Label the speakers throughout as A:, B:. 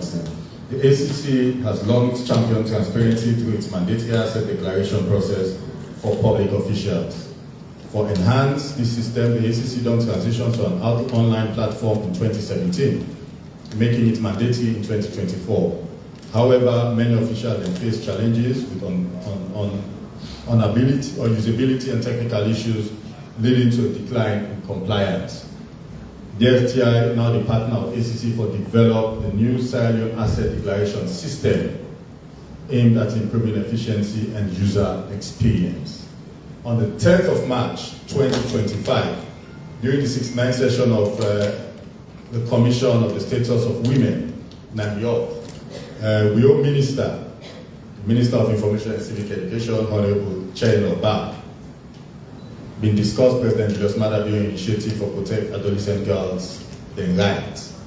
A: transparency. The ACC has long championed transparency through its mandatory asset declaration process for public officials. For enhance this system, the ACC done transition to an online platform in 2017, making it mandatory in 2024. However, many officials then face challenges with unability or usability and technical issues, leading to a decline in compliance. The FTI, now the partner of ACC, for develop the new Sierra Leone asset declaration system aimed at improving efficiency and user experience. On the 10th of March 2025, during the 69th session of the Commission of the Status of Women, New we owe Minister of Information and Civic Education, Honorable Chair Oba, been discussed President Julius Maada Bio initiative for protect adolescent girls' their rights.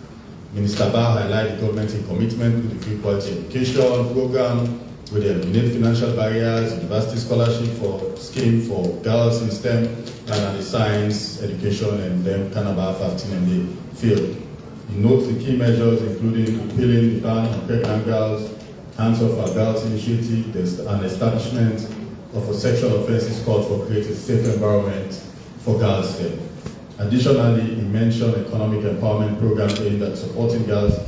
A: Minister Ba highlighted the government's commitment to the free quality education program, where they eliminate financial barriers, university scholarship for scheme for girls in STEM and the science education, and then Canada 15 in the field. He notes the key measures, including repealing the ban on pregnant girls, Hands Off Our Girls initiative, and establishment of a sexual offences court for creating a safe environment for girls there. Additionally, he mentioned economic empowerment programs aimed at supporting girls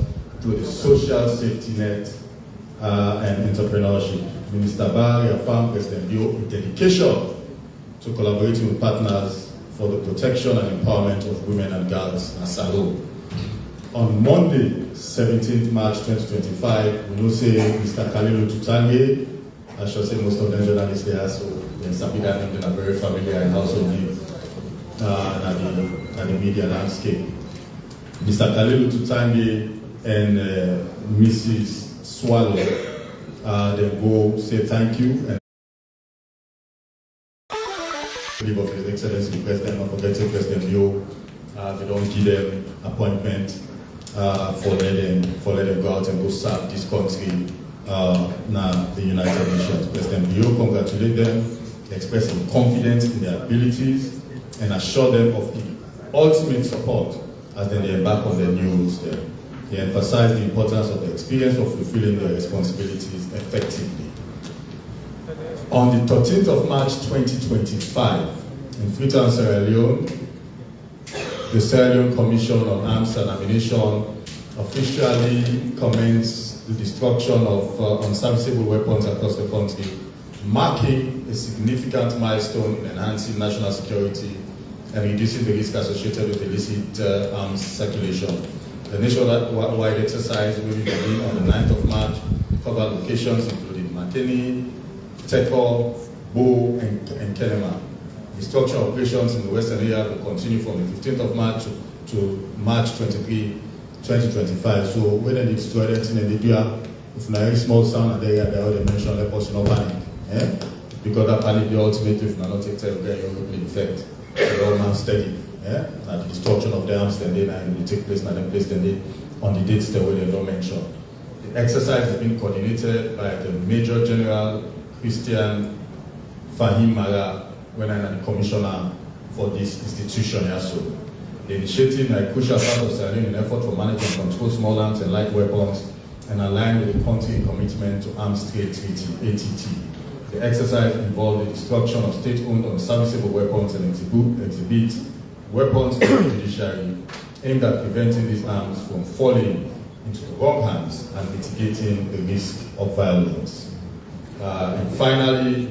A: through the social safety net and entrepreneurship. Minister Ba reaffirmed President Bio's dedication to collaborating with partners for the protection and empowerment of women and girls in Asalo. On Monday, 17th March 2025, we know say Mr. Kalilu Tutange, I should say most of them journalists there, so Sabida and are very familiar in household names and the media landscape. Mr. Kalilu Tutange and Mrs. Swallow, they go say thank you and of His Excellency the President, not forgetting President Bio. They don't give them appointment for letting them go out and go serve this country now the United Nations. President Bio congratulate them, expressing confidence in their abilities and assure them of the ultimate support as they embark on their new roles there. He emphasized the importance of the experience of fulfilling their responsibilities effectively. On the 13th of March 2025, in Freetown, Sierra Leone, the Sierra Leone Commission on Arms and Ammunition officially commenced the destruction of unserviceable weapons across the country, marking a significant milestone in enhancing national security and reducing the risk associated with illicit arms circulation. The nationwide exercise will begin on the 9th of March, cover locations including Makeni, Teko, Bo, and Kenema. Destruction operations in the western area will continue from the 15th of March to March 23, 2025. So when they destroy anything in Libya, if not a small sound and they already mentioned, let us not panic. Because that panic, the ultimate, if not take care of their European effect. The all man steady. The destruction of the arms then they will take place and then place then they on the dates that they don't mention. The exercise has been coordinated by the Major General Christian Fahim Mara, when I'm the commissioner for this institution also. The initiative is a crucial part of Sierra Leone in an effort for managing and control small arms and light weapons and align with the country's commitment to Arms Trade Treaty, ATT. The exercise involved the destruction of state-owned unserviceable weapons and exhibit weapons for the judiciary, aimed at preventing these arms from falling into the wrong hands and mitigating the risk of violence. And finally,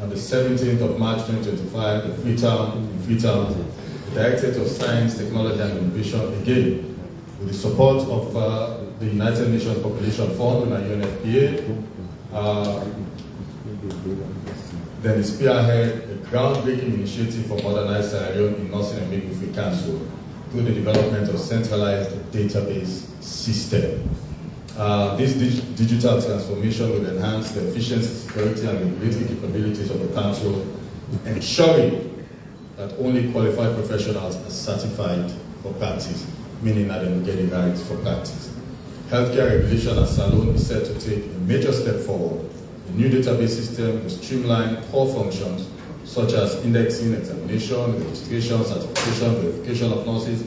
A: on the 17th of March 2025, in Freetown, the Directorate of Science, Technology and Innovation, again, with the support of the United Nations Population Fund and UNFPA, then the spearhead a groundbreaking initiative for modernized Sierra Leone in Nursing and Midwifery Council through the development of centralized database system. This digital transformation will enhance the efficiency, security, and regulatory capabilities of the council, ensuring that only qualified professionals are certified for practice, meaning that they will get the rights for practice. Healthcare regulation at Salone is set to take a major step forward. The new database system will streamline core functions such as indexing, examination, registration, certification, verification of nurses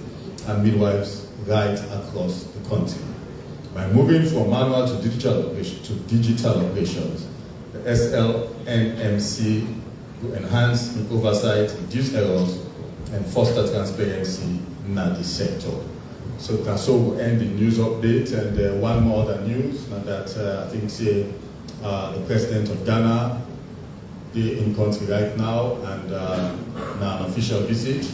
A: and midwives right across the country. By moving from manual to digital operations, the SLNMC will enhance the oversight, reduce errors, and foster transparency in the sector. So we'll end the news update, and one more other news, now that I think the President of Ghana, they're in country right now, and now an official visit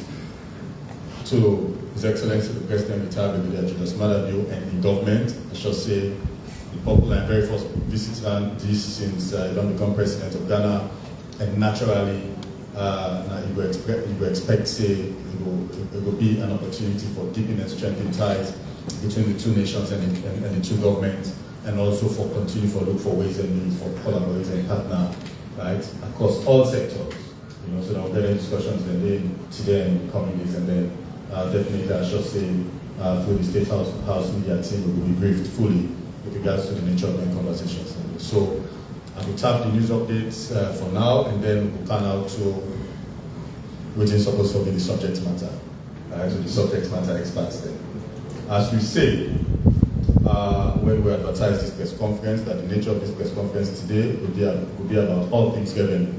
A: to His Excellency the President retired Brigadier Julius Maada and in government. I should say the popular and very first visit this since he don't become President of Ghana, and naturally you will expect it will be an opportunity for deepening and strengthening ties between the two nations and the two governments, and also for continue for look for ways and means for collaborate and partner, right, across all sectors. So that we'll get into discussions today and coming days, and then definitely I should say through the State House media team we will be briefed fully with regards to the nature of the conversations. So I will tap the news updates for now, and then we'll turn out to which is supposed to be the subject matter, to the subject matter experts then. As we say, when we advertise this press conference, that the nature of this press conference today will be about all things revenue.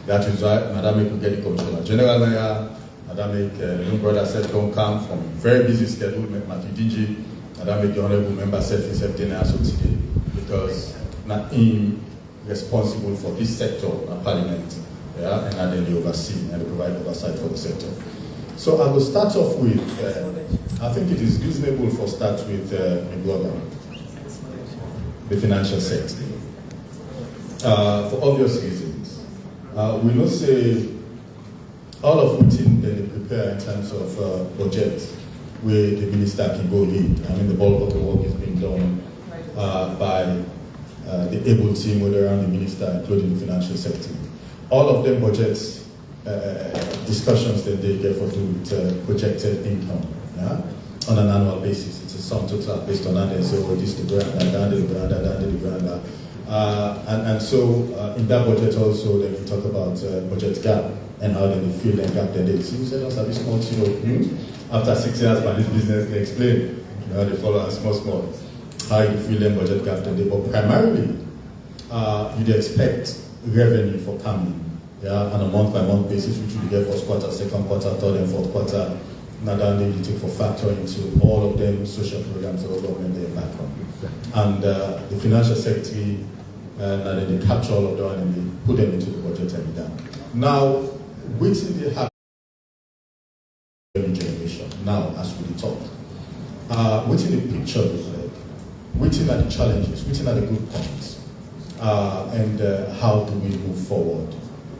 A: That is why Madam will get the Commissioner General Mayor, Madam the brother said don't come from very busy schedule, Matthew DG, Madam the Honorable Member said he said dinner so today, because not him responsible for this sector of Parliament. Yeah, and then they oversee and they provide oversight for the sector. So I will start off with, I think it is reasonable for start with the financial sector. For obvious reasons. We know say all of which they prepare in terms of budget where the minister can go lead. I mean the bulk of the work is being done by the able team whether around the minister, including the financial sector. All of them budgets discussions that they therefore do with projected income, yeah? On an annual basis. It's a sum total based on that. They say, oh, this is the grant, that is the grant. And so in that budget also, they can talk about budget gap and how they fill that gap that they see. We said, also, this small, after 6 years by this business, they explain, they follow us small, how you fill them budget gap that they. But primarily, you'd expect revenue for coming, on a month-by-month basis, which we get first quarter, second quarter, third and fourth quarter. Now that they take for factor into all of them social programs that the government they back on. And the financial secretary, now they capture all of them and they put them into the budget and down. Now, which did they have revenue generation? Now, as we talk, which in the picture look like? Which are the challenges? Which are the good points? And how do we move forward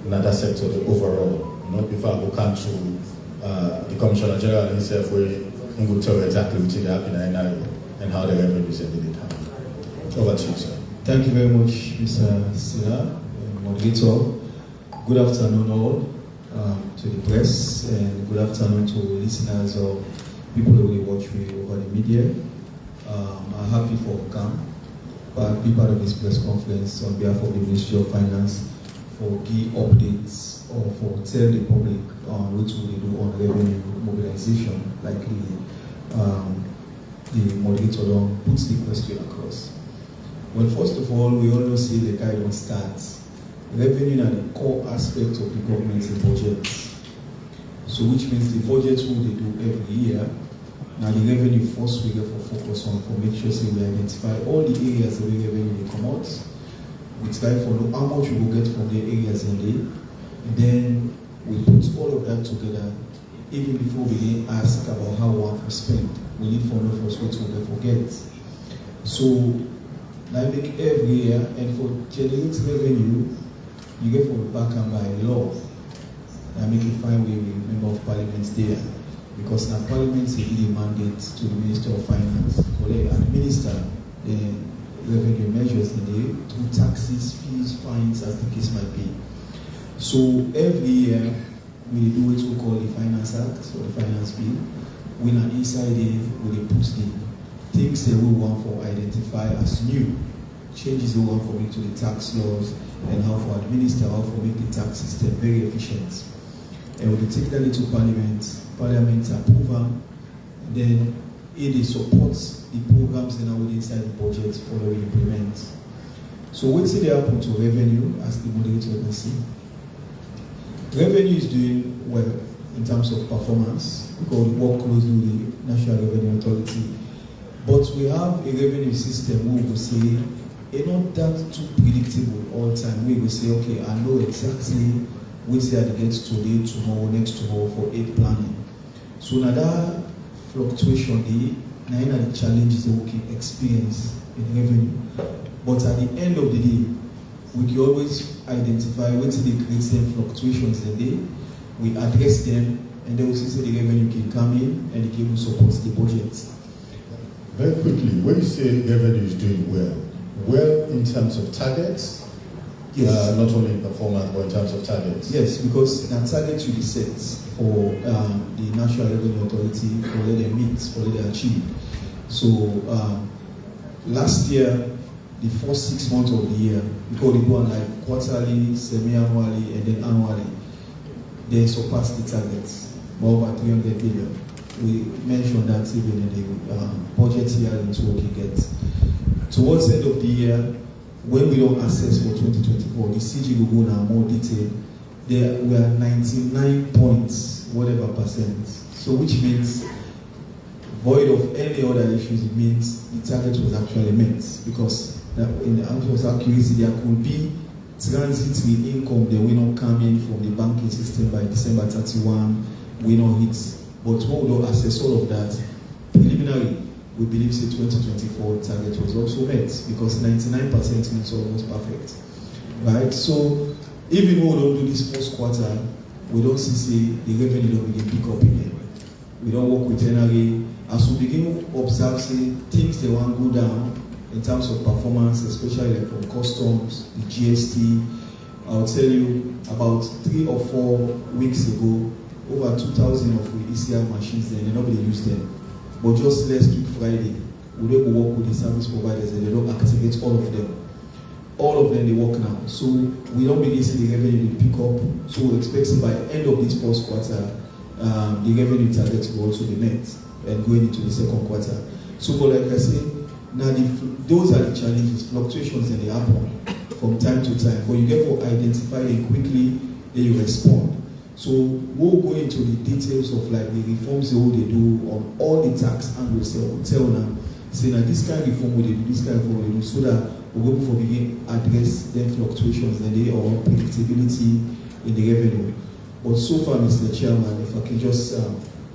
A: in that sector, the overall? Before I go come to the Commissioner General himself, where he will tell you exactly what is happening and how the revenues ended happen. Over to you, sir.
B: Thank you very much, Mr. Sina, moderator. Good afternoon, all, to the press, and good afternoon to listeners or people who will watch me over the media. I'm happy for come. Be part of this press conference on behalf of the Ministry of Finance for key updates or for tell the public on what we do on revenue mobilization, like the moderator puts the question across. Well, first of all, we all know see the guidance starts. Revenue are the core aspect of the government's budget. So which means the budget will they do every year. Now the revenue first we get for focus on for make sure say we identify all the areas where revenue will come out. We try for know how much we will get from the areas in there. And then we put all of that together. Even before we begin ask about how we want to spend, we need for know first what we forget. So now make every year and for generate revenue, you get from the back and by law. Now make it fine with the member of parliament there. Because now Parliament is a mandate to the Minister of Finance for they administer the revenue measures in there through taxes, fees, fines, as the case might be. So every year we do what we call the Finance Act or the Finance Bill. When are inside it, we put the things that we want for identify as new, changes we want for into the tax laws and how for administer, how for make the tax system very efficient. And we take that into Parliament approve them, and then they support the programs that are within inside the budget for the implement. So what's the happen to revenue as the moderator can see? Revenue is doing well in terms of performance because we work closely with the National Revenue Authority. But we have a revenue system where we will say, it's not that too predictable all the time. We will say, okay, I know exactly which day I get today, tomorrow, next tomorrow for aid planning. So now that fluctuation, now the challenges that we can experience in revenue. But at the end of the day, we can always identify when they create them fluctuations in the day, we address them, and then we see the revenue can come in and the cable supports the budget.
A: Very quickly, when you say revenue is doing well in terms of targets, yes. Not only in performance, but in terms of targets.
B: Yes, because the targets will be set for the National Revenue Authority for let them meet, for let them achieve. So last year, the first 6 months of the year, because they go on like quarterly, semi-annually, and then annually, they surpassed the targets by over 300 billion. We mentioned that even in the budget hearing to what we get. Towards the end of the year, when we don't assess for 2024, the CG will go now more detailed. There we are 99 points, whatever percent. So which means, void of any other issues, it means the target was actually met. Because in the actual accuracy, there could be transitory income that will not come in from the banking system by December 31, we not hit. But when we don't assess all of that, preliminary, we believe the 2024 target was also met because 99% means almost perfect. Right? So even when we don't do this first quarter, we don't see the revenue don't begin pick up again. We don't work with NRA. As we begin to observe things they want to go down in terms of performance, especially like from customs, the GST. I'll tell you about 3 or 4 weeks ago, over 2,000 of the ECR machines there, and nobody used them. But just last week Friday, we don't work with the service providers and they don't activate all of them. All of them they work now. So we don't begin to see the revenue to pick up. So we expect by the end of this first quarter, the revenue targets will also be met and going into the second quarter. So but like I say, now those are the challenges, fluctuations that they happen from time to time. But you get to identify them quickly, then you respond. So we'll go into the details of like the reforms they do on all the tax angles. So we'll tell them, say now this kind of reform we do, this kind of reform we do, so that we'll go for begin address them fluctuations and they or predictability in the revenue. But so far, Mr. Chairman, if I can just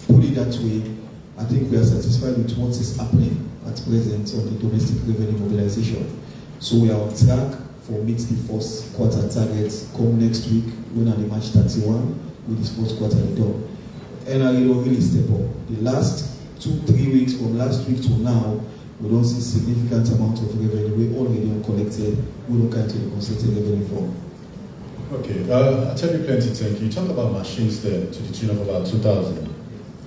B: put it that way, I think we are satisfied with what is happening at present on the domestic revenue mobilization. So we are on track for meet the first quarter targets come next week when at the March 31 with this first quarter done. And I will really step up. The last 2-3 weeks from last week to now, we don't see significant amount of revenue. We already collected. We don't count to the consulted revenue form.
A: Okay, I'll tell you plenty. Thank you. You talk about machines there to the tune of about 2,000,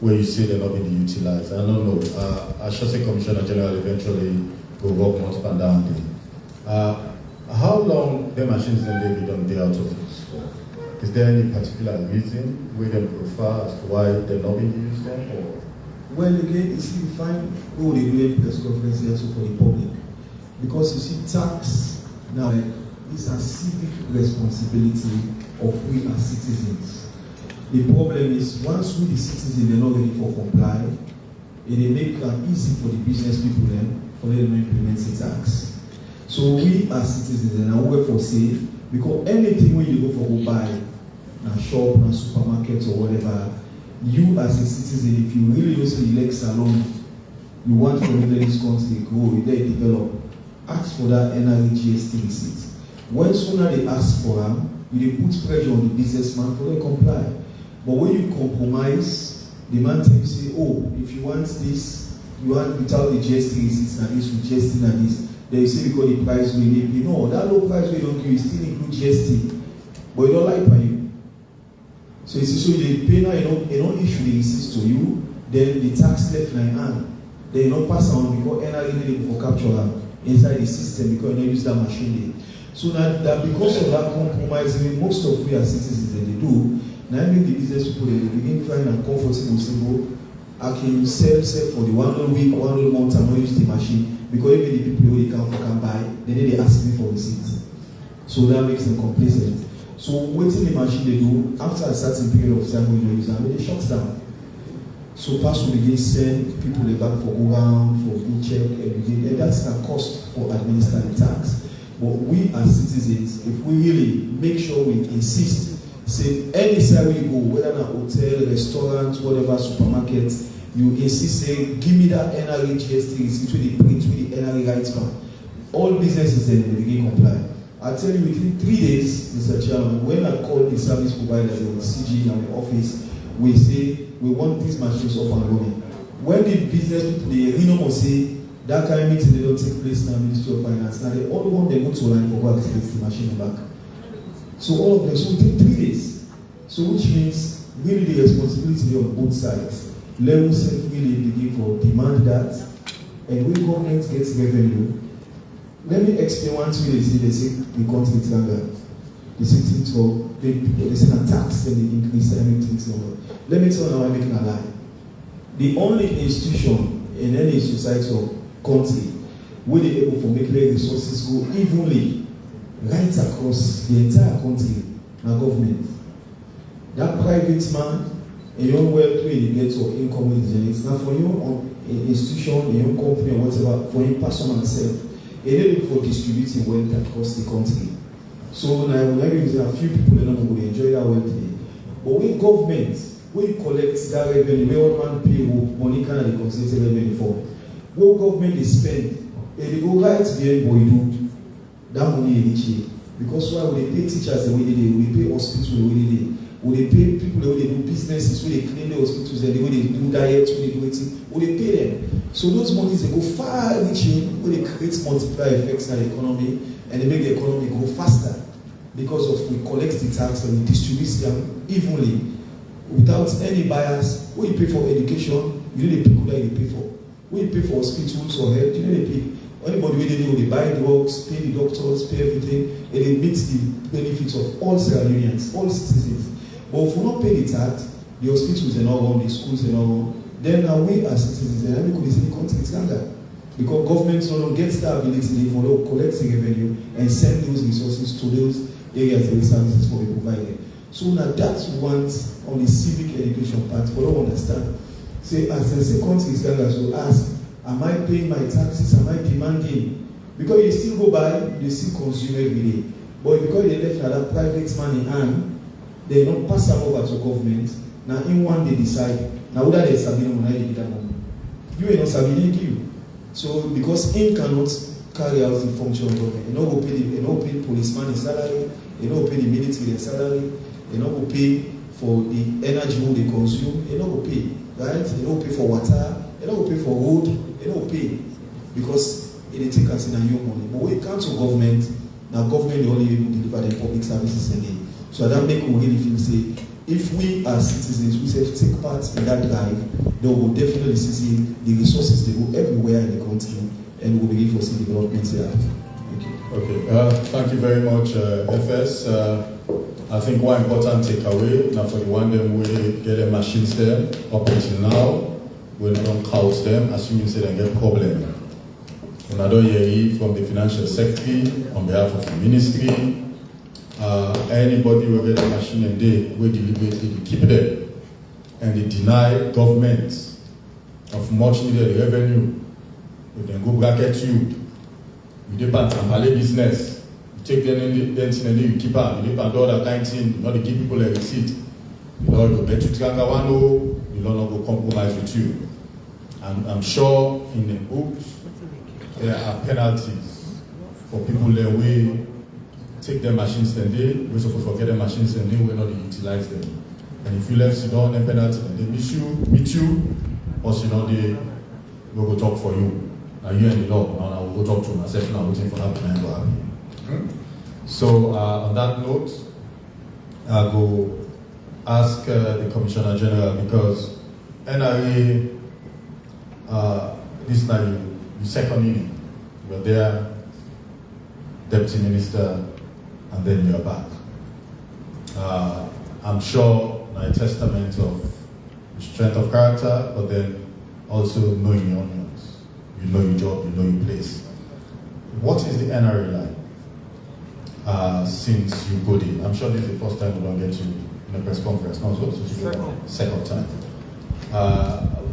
A: where you say they're not being utilized. I don't know. I should say Commissioner General eventually will work months and down there. How long the machines then they be done day out of use for? Is there any particular reason where they prefer as to why they're not being used then? Or?
B: Well, again, you see, we find what they do in press conference also for the public. Because you see, tax now is a civic responsibility of we as citizens. The problem is once we the citizens they're not ready for comply, it make it easy for the business people then for them to implement the tax. So we as citizens and I work for say because anything when you go for go buy, na shop, na supermarket or whatever, you as a citizen, if you really don't say your legs alone, you want to let this country grow, you let it develop, ask for that NRA GST receipt. When sooner they ask for them, you put pressure on the businessman for them to comply. But when you compromise, the man tells you, oh, if you want this, you want without the GST receipts and this with GST and this, then you say because the price we need, you know, that low price we don't give, you still include GST, but you don't like by you. So you see, so the pay now, you don't issue the receipts to you, then the tax left in your hand, then you don't pass on because NRA need for capture inside the system because you don't use that machine. So now that because of that compromising, most of we as citizens that they do, now make the business people they begin to find uncomfortable, say, I can sell for the 1 week, 1 month, and not use the machine because even the people who can buy, then they ask me for receipts. So that makes them complacent. So waiting the machine they do after a certain period of time when you use them, they shut down. So pass will begin send people back for go round, for go check every day, and that's a cost for administering tax. But we as citizens, if we really make sure we insist, say anywhere we go, whether in a hotel, restaurant, whatever, supermarket, you insist, say, give me that NRA GST receipt with the NRA rights bank. All businesses then they begin comply. I tell you, within 3 days, Mr. Chairman, when I call the service provider, the CG and the office, we say we want these machines up and running. When the business people they must say that kind of meeting they don't take place in the Ministry of Finance. Now they all want they go to line for go activate the machine back. So all of them, so within 3 days. So which means really the responsibility on both sides. Level self really begin for demand that, and when government gets revenue. Let me explain one thing they say the country is longer. They say things for they say a tax, then they increase and make things longer. Let me tell you how I'm making a lie. The only institution in any society or country where they're able to make their resources go evenly right across the entire country, now government. That private man, a young wealth way they get or income with it's not for your institution, a young company or whatever, for him personal self. It is for distributing wealth across the country. So now maybe a few people that will enjoy that wealth today. But when government, when you collect that revenue, where one man pay money can be considered revenue for, what government they spend, they go right behind what you do, that money in each year. Because why would they pay teachers the way they do, would they pay hospitals the way they do, would they pay people the way they do businesses, where they clean the hospitals, the way they do diets, where they do it, would they pay them? So those monies they go far reaching, where they create multiplier effects in the economy and they make the economy go faster because of we collect the tax and we distribute them evenly without any bias. When you pay for education, you know the people that you pay for. When you pay for hospitals or health, you know they pay. Anybody where they do, they buy drugs, pay the doctors, pay everything, and they meet the benefits of all Sierra Leoneans, all citizens. But if we don't pay the tax, the hospitals are not run, the schools are not run. Then now we as citizens, and every country in the country is longer. Because governments don't get the ability for collecting revenue and send those resources to those areas and services for the provided. So now that's one on the civic education part, for don't understand. Say as the country is longer, so ask, am I paying my taxes? Am I demanding? Because you still go by, you still consume every day. But because they left that private money and they don't pass them over to government, now in one they decide. Now, whether they sabi no money, they give that money. You ain't not sabi, they give you. So, because him cannot carry out the function of government, you know, go pay the policeman his salary, you know, pay the military their salary, you know, go pay for the energy who they consume, you know, go pay, right? You know, pay for water, you know, go pay for road, you know, pay because they take us in a new money. But when it comes to government, now government only able to deliver the public services again. So that make we really feel say, if we as citizens, we say take part in that drive, then we will definitely see the resources they go everywhere in the country and we'll begin to see development here. Thank you.
A: Okay, thank you very much, FS. I think one important takeaway, now for the one them we get the machines there, up until now, we don't count them, assuming say they get problem. And I don't hear from the financial secretary, on behalf of the ministry, anybody will get a machine and they will deliberately keep them and they deny government of much needed revenue. We can go bracket you depend on Malay business, you take them in the and you keep on, you depend on that kind of thing, you know, they give people a receipt. You know, you bet you Tlangawano, you don't go compromise with you. And I'm sure in the books there are penalties for people that we take their machines and we're supposed to forget their machines and we're not utilize them. And if you left Sudan and penalty and they meet you, or you know they will go talk for you. Now you and the law, now I will go talk to myself now waiting for that plan to happen. So on that note, I'll go ask the Commissioner General because NRA this time you second inning. You're there, Deputy Minister, and then you're back. I'm sure a testament of strength of character, but then also knowing your onions. You know your job, you know your place. What is the NRA like since you got in? I'm sure this is the first time we don't get you in a press conference. No, so second time.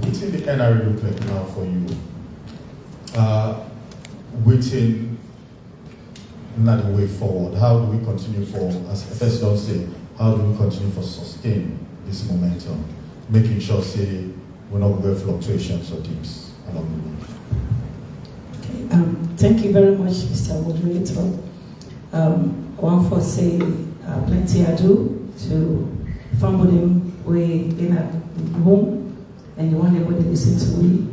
A: Within the NRA look like now for you? Within another way forward, how do we continue as first don't say, how do we continue to sustain this momentum, making sure say we're not going to fluctuations or dips along the way?
C: Thank you very much, Mr. Moderator. I want to say plenty ado to family way in a home and the one that would listen to me.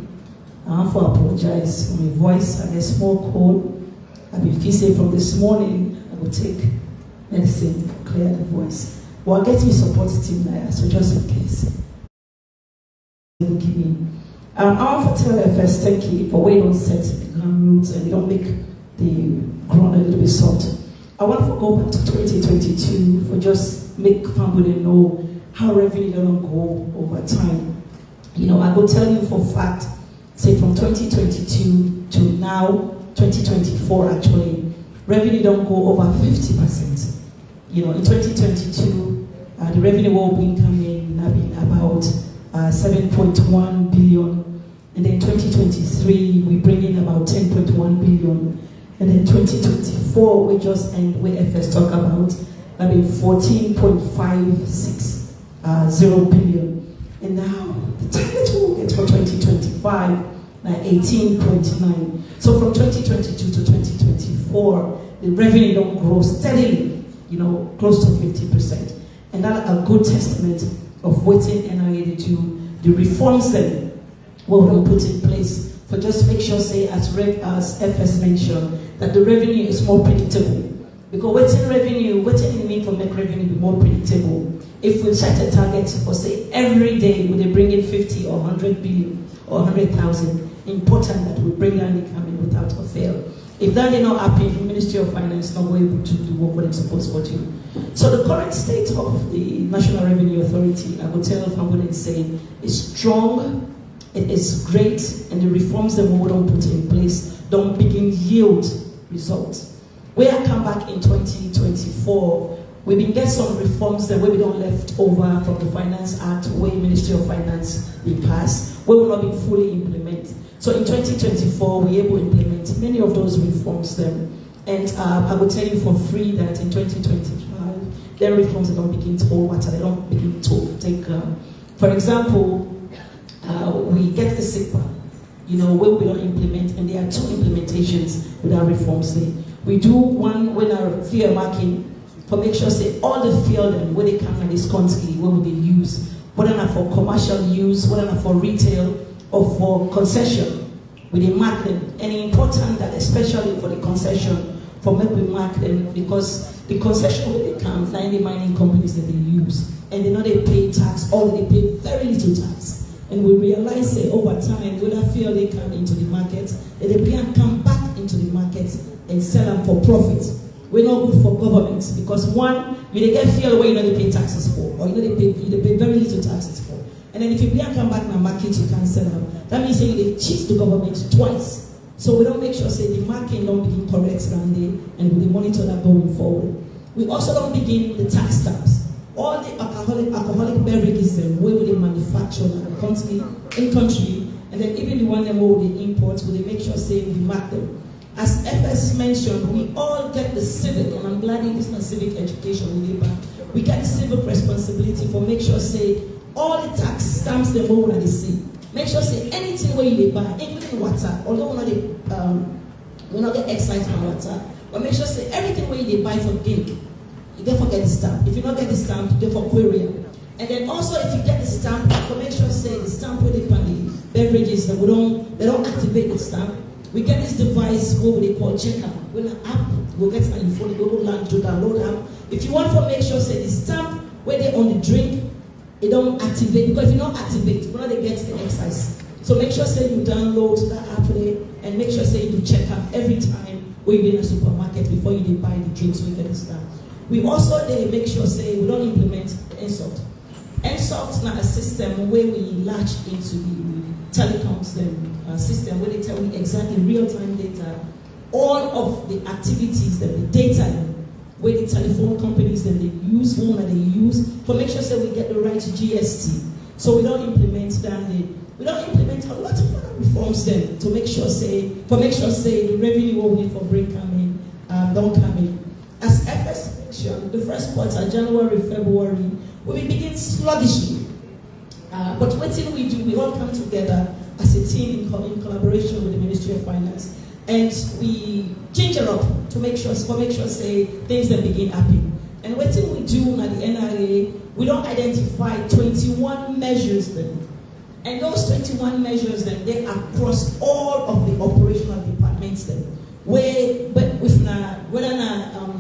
C: I want to apologize for my voice. I get small cold. I've been feeling from this morning. I will take medicine to clear the voice. Well, get me support team there, so just in case. I want to tell you first, thank you for where you don't set the ground roots and you don't make the ground a little bit soft. I want to go back to 2022 for just make family know how revenue don't go over time. You know, I will tell you for fact, say from 2022 to now, 2024 actually, revenue don't go over 50%. You know, in 2022, the revenue will be coming about 7.1 billion. And then 2023, we bring in about 10.1 billion. And then 2024, we just end where FS talk about 14.560 billion. And now the target we'll get for 2025, 18.9. So from 2022 to 2024, the revenue don't grow steadily, you know, close to 50%. And that's a good testament of what NIA do, the reforms that we will put in place for just make sure, say, as FS mentioned, that the revenue is more predictable. Because what's in revenue, what it mean for make revenue be more predictable? If we set a target for, say, every day, would they bring in 50 or 100 billion or 100,000, important that we bring down the economy without a fail. If that did not happen, the Ministry of Finance is not able to do what they're supposed to do. So the current state of the National Revenue Authority, I will tell you from what it's saying, is strong, it is great, and the reforms that we don't put in place don't begin yield results. When I come back in 2024, we been get some reforms that we don't left over from the Finance Act, where Ministry of Finance be passed, we will not be fully implemented. So in 2024, we're able to implement many of those reforms then. And I will tell you for free that in 2025, there are reforms that don't begin to hold water, they don't begin to take, for example, we get the SIPA, you know, where we don't implement, and there are 2 implementations with our reforms there. We do one with our field marking, for make sure say all the field and where they come in this country, where will they use, whether not for commercial use, whether not for retail, or for concession, we dey mark them. And it's important that especially for the concession, for make we mark them, because the concession where they come, 90 mining companies that they use, and they know they pay tax, or they pay very little tax. And we realize that over time, when I feel they come into the market, that they can come back into the market and sell them for profit. We're not good for governments, because one, you get feel where you know they pay taxes for, or you know they pay very little taxes for. And then if you can't come back in the market, you can't sell them. That means saying they cheat the government twice. So we don't make sure say the market don't begin correct around there, and we monitor that going forward. We also don't begin the tax stamps. All the alcoholic beverages where they manufacture in country, and then even the one that where they import, we make sure say we mark them. As FS mentioned, we all get the civic, and I'm glad it is not civic education we get the civic responsibility for make sure say all the tax stamps the more that they see. Make sure say anything where you buy, including water, although we not get excise from water, but make sure say everything where you buy for drink, you don't forget the stamp. If you don't get the stamp, you go for aquarium. And then also if you get the stamp, make sure say the stamp where they pan the beverages that they don't activate the stamp. We get this device what they call checker. When an app will get on your phone, you go learn to download app. If you want to make sure say the stamp where they on the drink, it don't activate, because if you don't activate, you know they get the excise. So make sure say you download that app there, and make sure say you do check up every time when you're in a supermarket before you buy the drinks we get the stamp. We also make sure say we don't implement the insult. Ensoft na a system where we latch into the telecoms system where they tell me exactly real-time data, all of the activities, the data where the telephone companies that they use, whom they use, for make sure that we get the right GST. So we don't implement we don't implement a lot of other reforms then to make sure say the revenue what we need for break coming don't come in. As FS mentioned, the first quarter, January, February, we begin sluggishly. But what thing we do, we all come together as a team in collaboration with the Ministry of Finance, and we ginger up to make sure say things that begin happening. And what thing we do at the NRA, we don't identify 21 measures then. And those 21 measures then, they across all of the operational departments then. Whether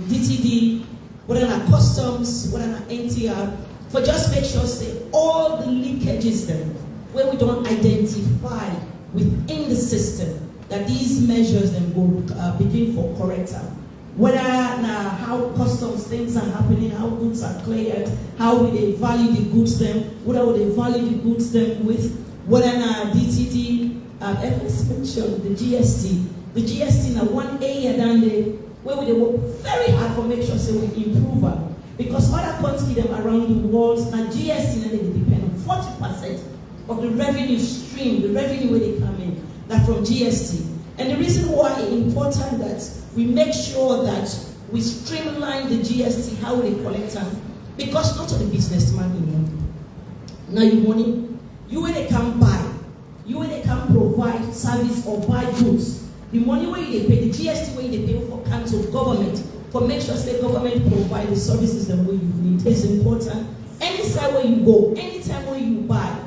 C: DTD, whether customs, whether NTR, for just make sure say all the leakages then, where we don't identify within the system that these measures then will begin for corrector. Whether how customs things are happening, how goods are cleared, how will they value the goods then, whether will they value the goods then with, whether DTD, FS mentioned the GST. The GST now one area down there where they work very hard for make sure so we improve it. Because other countries them around the world, now GST now they depend on 40% of the revenue stream, the revenue where they come in, that from GST. And the reason why it's important that we make sure that we streamline the GST, how they collect them, because not to the businessman anymore. Now you money, you where they can buy, you where they can provide service or buy goods. The money where they pay, the GST where they pay for council government, for make sure the government provide the services the way you need is important. Any side where you go, anytime where you buy,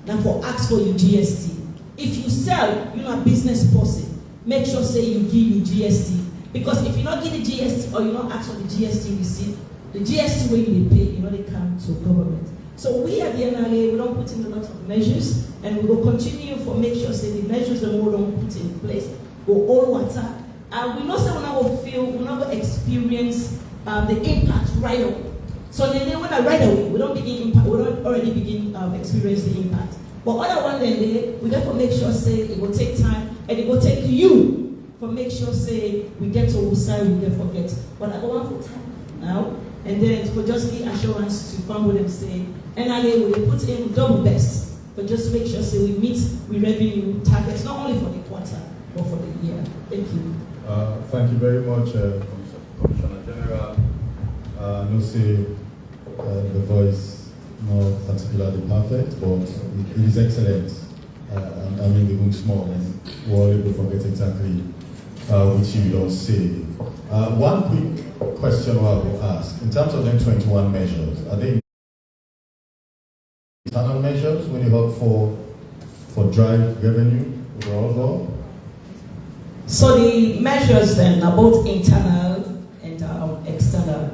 C: now for ask for your GST. If you sell, you're not a business person, make sure say you give your GST. Because if you not give the GST or you not ask for the GST receipt, the GST where you pay, you know they come to government. So we at the NRA, we don't put in a lot of measures, and we will continue for make sure say the measures that we don't put in place go all water. And we know say we not will feel, we not will experience the impact right away. So then when right away, we don't already begin experience the impact. But other one then we therefore make sure say it will take time, and it will take you for make sure say we get to Usai, we therefore get. But I go on for time now, and then for just the assurance to come with them say NRA will put in double best, but just make sure say we revenue targets not only for the quarter but for the year. Thank you.
A: Thank you very much, Commissioner General. No say the voice not particularly perfect, but it is excellent. I mean, the room small, and we're all able to forget exactly which you don't say. One quick question I will ask. In terms of the 21 measures, are they internal measures when you help for drive revenue overall?
C: So the measures then are both internal and external.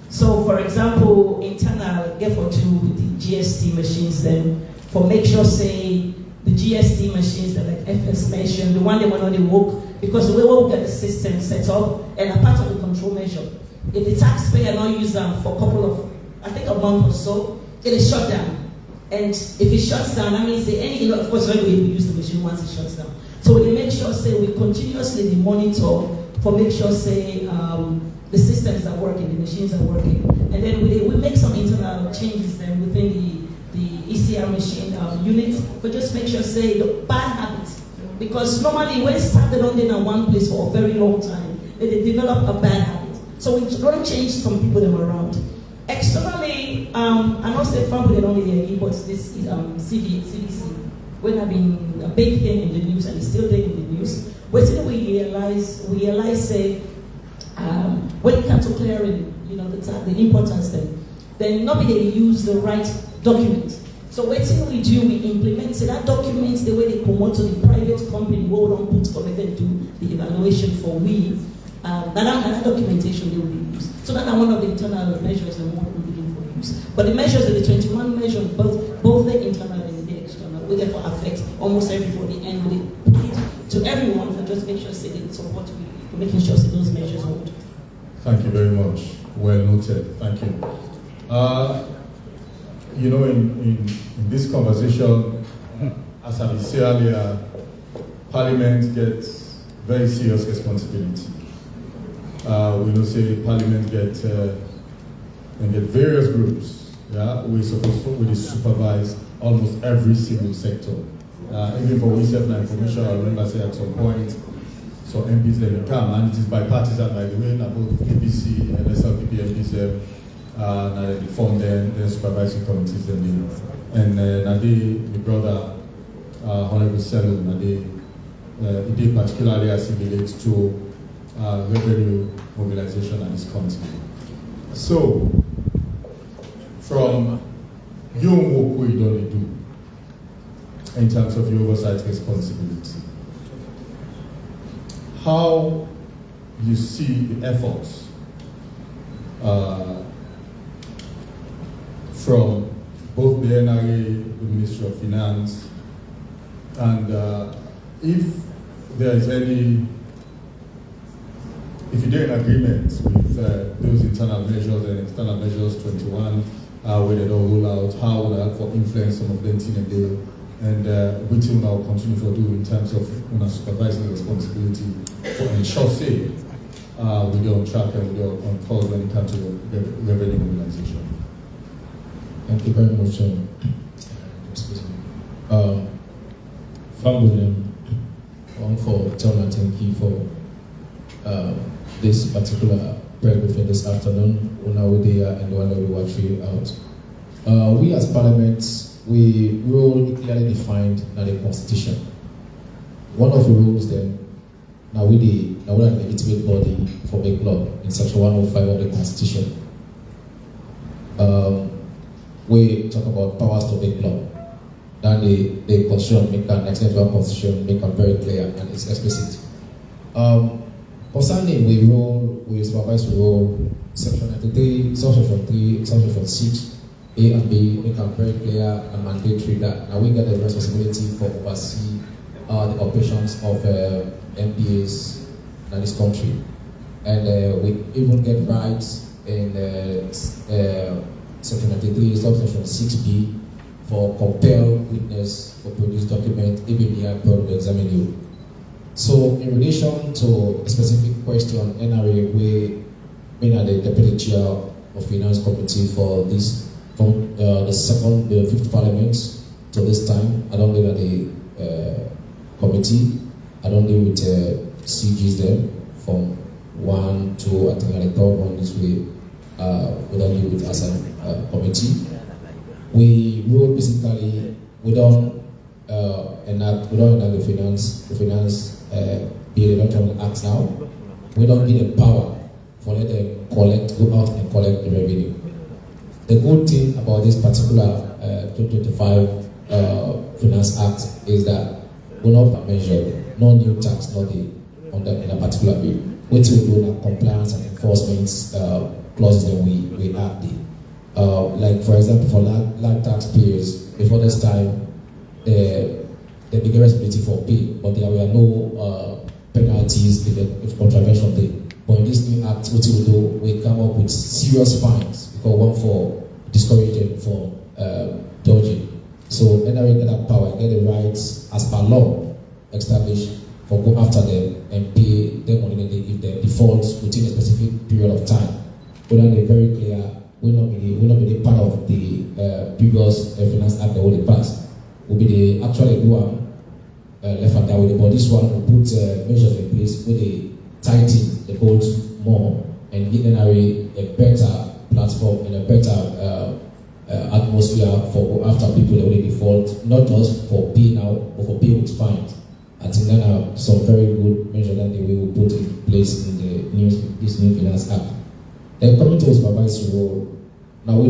C: So for example, internal, therefore to the GST machines then, for make sure say the GST machines that like FS mentioned, the one they want to work, because the way we get the system set up and a part of the control measure. If the taxpayer not use them for a couple of, I think a month or so, it is shut down. And if it shuts down, that means of course when we use the machine once it shuts down. So we make sure say we continuously monitor for make sure say the systems are working, the machines are working, and then we make some internal changes then within the ECR machine unit, but just make sure say the bad habits, because normally when started on in one place for a very long time, they develop a bad habit. So we don't change some people them around. Externally, I know say family don't really, but this is CVC, when have been a big thing in the news and it's still there in the news. But still we realize say when it comes to clearing, the importance then nobody use the right document. So what we do, we implement that document the way they promote to the private company, what we don't put for them to do the evaluation for we. That documentation they will use. So that's one of the internal measures that we want to begin for use. But the measures of the 21 measures, both the internal and the external, will therefore affect almost everybody, and we put it to everyone for just make sure say they support we making sure that those measures hold.
A: Thank you very much. Well noted. Thank you. in this conversation, as I said earlier, Parliament gets very serious responsibility. We know say Parliament get various groups. Yeah, we're supposed to supervise almost every single sector. Even for we self information, I remember say at some point, so MPs they will come, and it is bipartisan by the way, both APC and SLPP MPs they form the supervisory committees and my brother Honorable Selu, it did particularly as it relates to revenue mobilization at this country. So, from your work what you don't do in terms of your oversight responsibility, how you see the efforts from both the NRA, the Ministry of Finance, and if there is any, if you're in agreement with those internal measures and external measures 21, where they don't roll out, how will that for influence some of them in a day, and which will now continue to do in terms of supervising responsibility for ensure say we go on track and we go on course when it comes to revenue mobilization.
D: Thank you very much. Excuse me. From William, one for Tom and thank you for this particular press briefing this afternoon. Una Udea and one that we watch you out. We as Parliament, we rule clearly defined in the Constitution. One of the rules then, now we are a legitimate body for make law in Section 105 of the Constitution. We talk about powers to make law. Then the Constitution make an exceptional Constitution make it very clear and it's explicit. Concerning we supervise the role, Section 93, Section 3, Section 6, A and B make it very clear and mandatory that now we get the responsibility for oversee the operations of MPAs in this country. And we even get rights in Section 93, Section 6B for compel witness for produce document even the airport will examine you. So in relation to a specific question, NRA we being the Deputy Chair of Finance Committee for this from the fifth Parliament to this time. I don't live at the committee. I don't deal with CGs there from 1 to I think at the third one this way. We don't deal with as a committee. We will basically we don't enact the finance bill electoral acts now. We don't give them power for let them go out and collect the revenue. The good thing about this particular 2025 Finance Act is that we're not measured, no new tax, not in a particular bill. What we do in compliance and enforcement clauses that we have the like for example for land taxpayers before this time the bigger responsibility for pay, but there were no penalties if contravention day. But in this new act, what we do, we come up with serious fines because one for discouraging from dodging. So NRA get that power, get the rights as per law established for go after them and pay them money if they default within a specific period of time. But then they're very clear, we'll not be part of the previous Finance Act that will pass. We'll be the actually do left and right, but this one will put measures in place where they tighten the bolt more and give NRA a better platform and a better atmosphere for after people that will default, not just for pay now, but for pay with fines. I think that are some very good measures that they will put in place in this new Finance Act. And coming to supervisory role, now we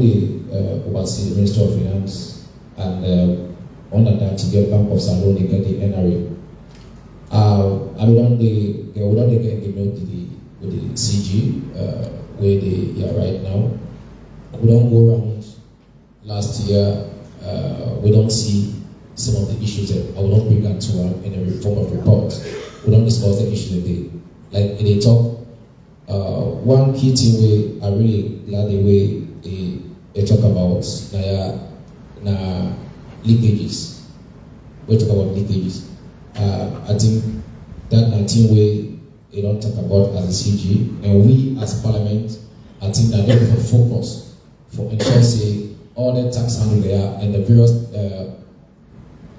D: oversee the Ministry of Finance and under that to get Bank of Salon, they get the NRA. We don't get engagement with the CG where they are right now. We don't go around last year. We don't see some of the issues that I will not bring that to in a form of report. We don't discuss the issues that they talk. One key thing I really glad the way they talk about na leakages. We talk about leakages. I think that na thing we don't talk about as a CG, and we as Parliament, I think that they have a focus for ensure say all the tax handle there and the various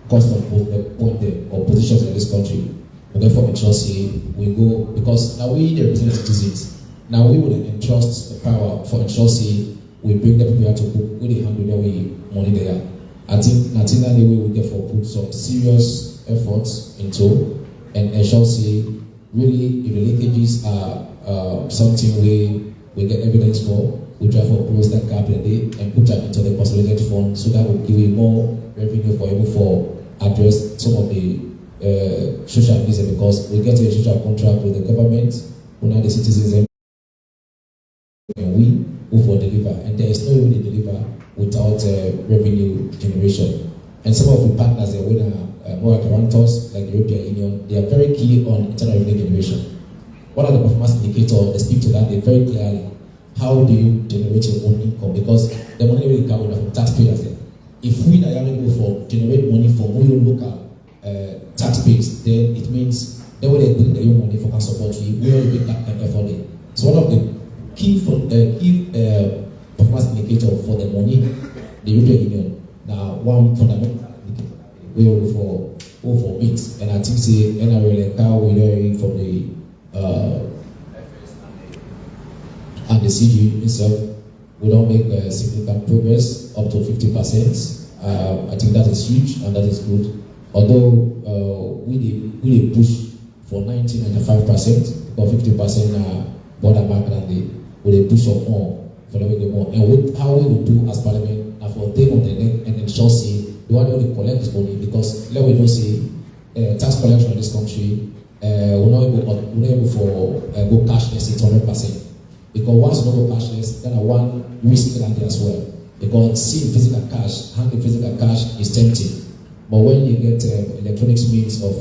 D: cost of or positions in this country. And therefore ensure say we go, because now we the representative citizens. Now we would entrust the power for ensure say we bring the people to book with the handle their money there. I think that the way we get for put some serious efforts into and ensure say really if the linkages are something we get evidence for, we try to close that gap in a day and put that into the consolidated fund so that will give you more revenue for able for address some of the social needs, because we get a social contract with the government, we are the citizens and we who for deliver, and there is no way to deliver without revenue generation. And some of the partners that are more guarantors, like the European Union, they are very key on internal revenue generation. One of the performance indicators, they speak to that they very clearly. How do you generate your own income? Because the money will come from taxpayers there. If we are able to generate money from your local taxpayers, then it means they will get their money for can support you. We will make that effort there. So one of the key performance indicator for the money, the European Union. Now, one fundamental indicator we will look for bits, and I think say NRL how we learn from the and the CG itself, we don't make significant progress up to 50%. I think that is huge and that is good. Although we push for 95%, or 50% border market, and we push up more for the more. And how we will do as Parliament for them on the neck and ensure say we want to collect this money, because let we know say tax collection in this country we're not able for go cashless 100%. Because once you don't go cashless, then I want risk that as well. Because seeing physical cash, handling physical cash is tempting. But when you get electronics means of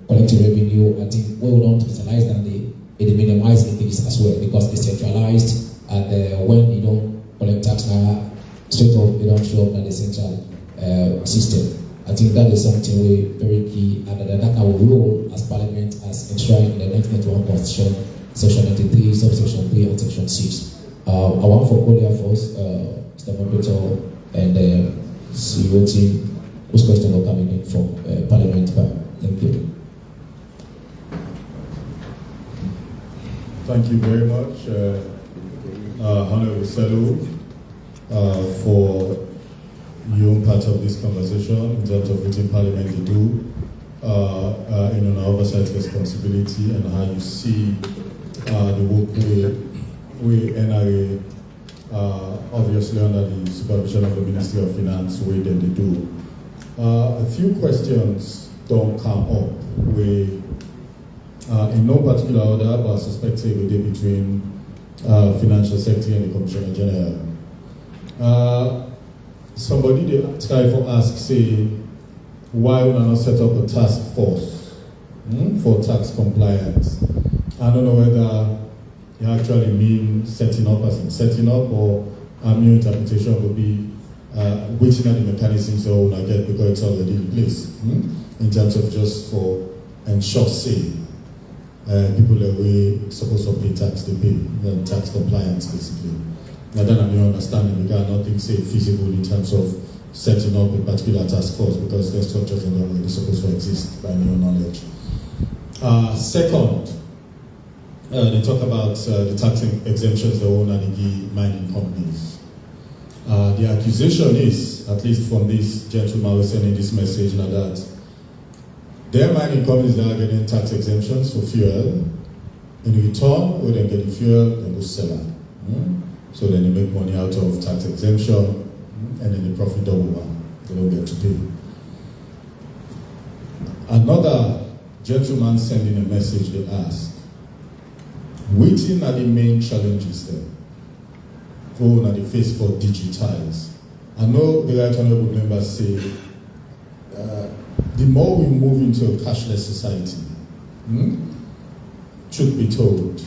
D: collecting revenue, I think we will not digitalize that it minimize leakages as well, because it's centralized, and when you don't collect tax now, straight off you don't show up in the central system. I think that is something we very key, and that our role as Parliament as enshrined in the 1991 Constitution, Section 93, Subsection 3, and Section 6. I want for all the efforts, Mr. Moderator and the CEO team, whose questions are coming in from Parliament. Thank you.
A: Thank you very much, Honorable Selu, for your own part of this conversation in terms of what in Parliament you do in an oversight responsibility, and how you see the work we NRA, obviously under the supervision of the Ministry of Finance, way that they do. A few questions don't come up. We, in no particular order, but I suspect say we did between Financial Secretary and the Commissioner General. Somebody they try for ask, say, why we not set up a task force for tax compliance? I don't know whether you actually mean setting up as in setting up, or a new interpretation would be waiting at the mechanisms so I get, because it's already in place in terms of just for ensure say people that we supposed to pay tax, they pay tax compliance basically. Now then I'm understanding we got nothing say feasible in terms of setting up a particular task force, because their structures are already supposed to exist by new knowledge. Second, they talk about the tax exemptions they own and the mining companies. The accusation is, at least from this gentleman who sending this message, now that their mining companies that are getting tax exemptions for fuel, in return, when they get the fuel, they go sell it. So then they make money out of tax exemption, and then the profit double one, they don't get to pay. Another gentleman sending a message, they ask, which are the main challenges then? Who are the face for digitize? I know the right honorable members say, the more we move into a cashless society, truth be told,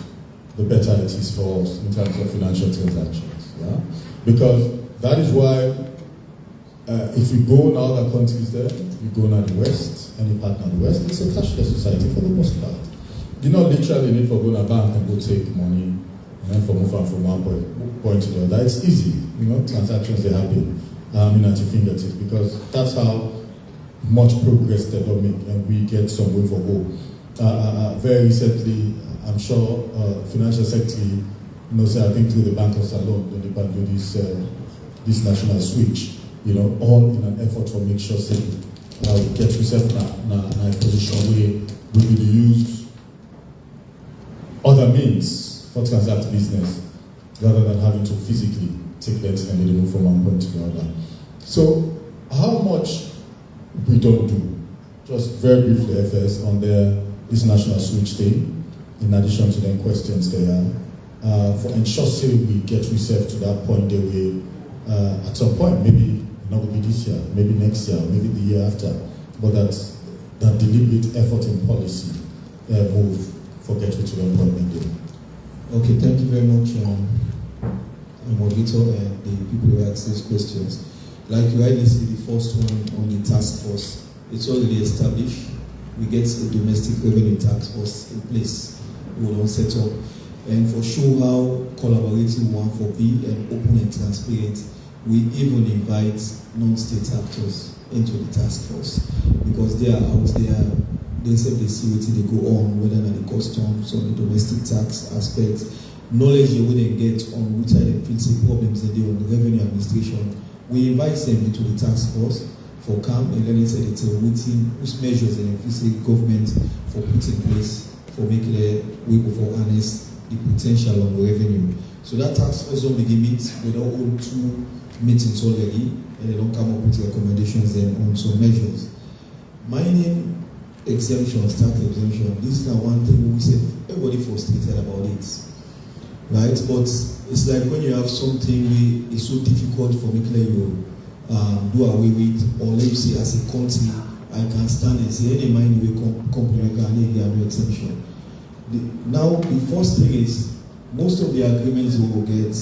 A: the better it is for us in terms of financial transactions. Yeah? Because that is why if you go in other countries there, you go in the West, any partner in the West, it's a cashless society for the most part. You don't literally need to go to a bank and go take money and then from one point to the other. It's easy, transactions they happen at your fingertips because that's how much progress they don't make and we get some way for go. Very recently, I'm sure financial secretary knows I've been through the bankers alone when they can do this national switch, all in an effort to make sure say we get yourself in a position where we will use other means for transact business rather than having to physically take that and move from one point to the other. So how much we don't do, just very briefly FS on this national switch thing, in addition to the questions there, for ensure say we get ourselves to that point that we at some point, maybe not will be this year, maybe next year, maybe the year after, but that deliberate effort in policy move for get to the appointment day.
B: Okay, thank you very much, moderator and the people who asked these questions. Like you rightly said, the first one on the task force, it's already established. We get a domestic revenue task force in place. We will set up, and for sure how collaborative one for be and open and transparent. We even invite non-state actors into the task force because they are out there. They said they see what they go on, whether or not the customs or the domestic tax aspect, knowledge they wouldn't get on which are the problems they do on the revenue administration. We invite them into the task force for CAM and then they say it's a routine whose measures and the government for put in place for making a way for harness the potential of the revenue. So that task force only meet with all 2 meetings already and they don't come up with recommendations then on some measures. Mining exemption, tax exemption, this is one thing we say everybody frustrated about it. Right? But it's like when you have something where it's so difficult for me to you do away with, or let you say as a country, I can stand and say any mining will company can no exemption. Now the first thing is most of the agreements we will get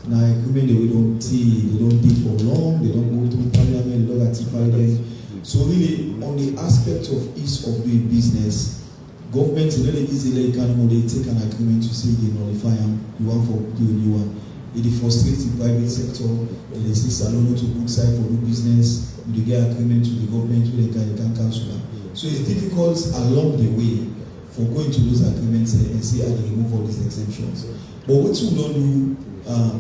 B: now agreement that we don't see, they don't deal for long, they don't go through parliament, they don't ratify them. So really, on the aspect of ease of doing business, government really easily can they take an agreement to say they nullify them, you want for do a new one. It frustrates the private sector, and they say Salon to good side for do business, you get agreement to the government where they can cancel them. So it's difficult along the way for going to those agreements and say I remove all these exemptions. But what we don't do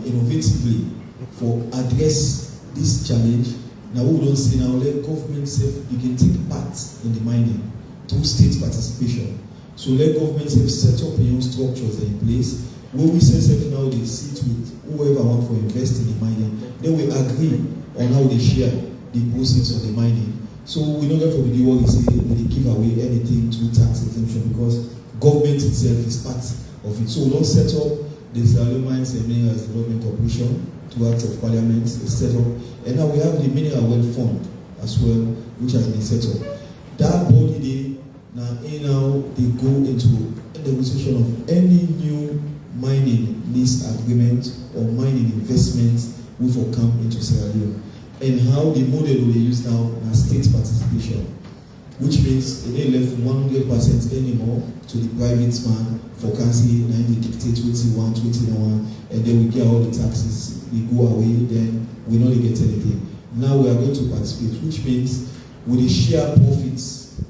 B: innovatively for address this challenge. Now we don't see now let government begin take part in the mining through state participation. So let government set up new structures in place where we say now they sit with whoever want to invest in the mining. Then we agree on how they share the proceeds of the mining. So we don't have to be what we say they give away anything to tax exemption because government itself is part of it. So we don't set up this Mines and Minerals Development Corporation. 2 acts of parliament is set up, and now we have the Mineral Wealth Fund as well, which has been set up. That body now they go into the negotiation of any new mining lease agreement or mining investment which will come into Sierra Leone, and how the model will be used now as state participation, which means it ain't left 100% anymore to the private man for council, and they dictate 21, 21, and then we get all the taxes. We go away, then we don't get anything. Now we are going to participate, which means we share profits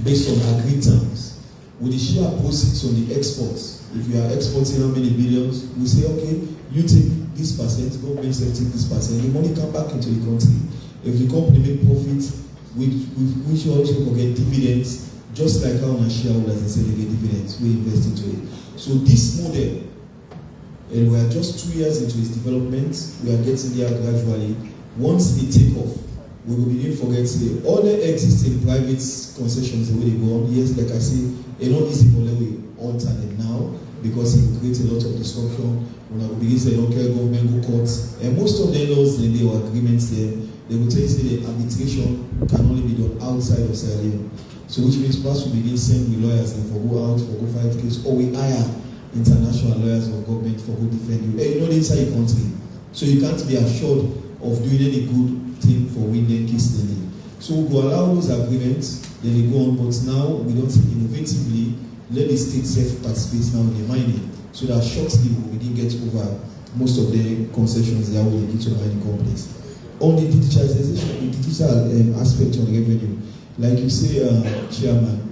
B: based on agreed terms. We share proceeds on the exports. If you are exporting how many billions, we say, okay, you take this percent, government will take this percent, the money come back into the country. If the company make profits, we should also forget dividends, just like how our shareholders they say they get dividends, we invest into it. So this model, and we are just 2 years into its development. We are getting there gradually. Once it take off, we will begin forgetting all the existing private concessions the way they go on. Yes, like I say, it's not easy for them to alter them now because it will create a lot of disruption. When I begin to say local government go courts, and most of the laws and their agreements there, they will tell you that arbitration can only be done outside of Sierra Leone. So which means perhaps we begin sending the lawyers and for go out, for go fight case, or we hire international lawyers of government for who defend you. Hey, you know the inside your country. So you can't be assured of doing any good thing for wind and Kistele. So we go allow those agreements, then they go on, but now we don't think innovatively, let the state self-participate now in the mining, so that shortly we didn't get over most of the concessions that we need to mining companies. On the digitalization, the digital aspect of revenue, like you say, Chairman,